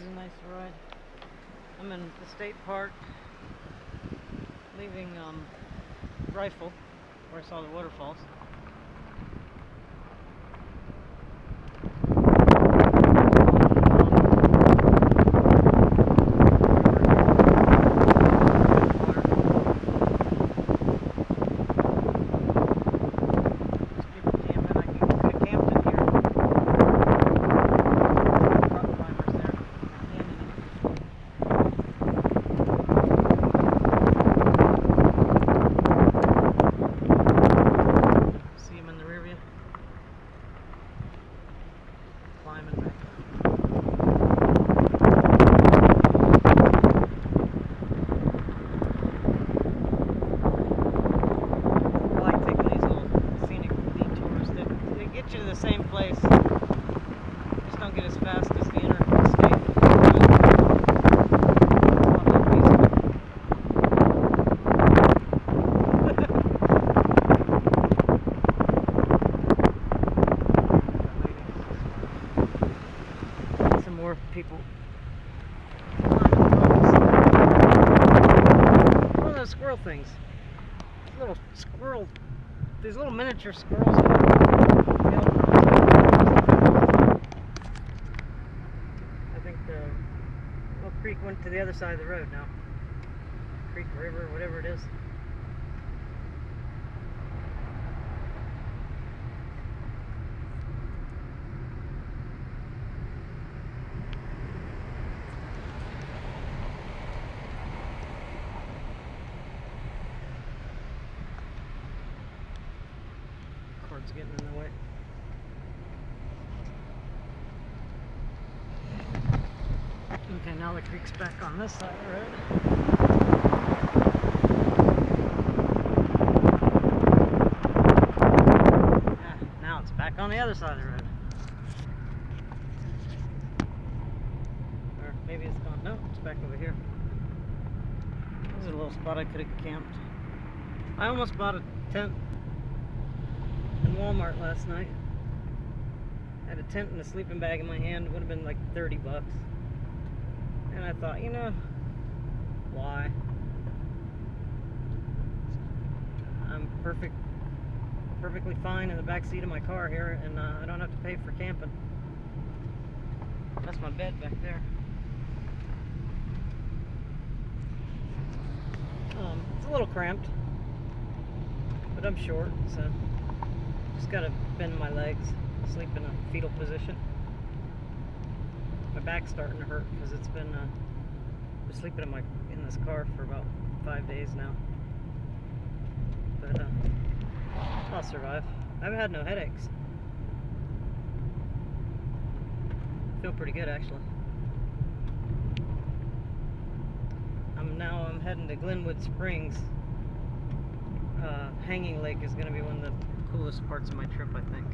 a nice ride. I'm in the state park, leaving Rifle, where I saw the waterfalls. Climbing back up. I like taking these little scenic detours. They get you to the same place. Just don't get as fast as the interstate. More people. One of those squirrel things. Little squirrel. These little miniature squirrels. I think the little creek went to the other side of the road now. Creek, river, whatever it is. Cord's getting in the way. Okay, now the creek's back on this side of the road. Yeah, now it's back on the other side of the road. Or maybe it's gone. No, it's back over here. This is a little spot I could have camped. I almost bought a tent in Walmart last night. I had a tent and a sleeping bag in my hand. It would have been like 30 bucks. And I thought, you know, why? I'm perfectly fine in the back seat of my car here, and I don't have to pay for camping. That's my bed back there. It's a little cramped, but I'm short, so just gotta bend my legs, sleep in a fetal position. My back's starting to hurt because it's been sleeping in this car for about 5 days now. But I'll survive. I've had no headaches. I feel pretty good actually. I'm heading to Glenwood Springs. Hanging Lake is going to be one of the coolest parts of my trip, I think.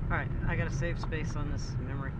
Alright, I gotta save space on this memory.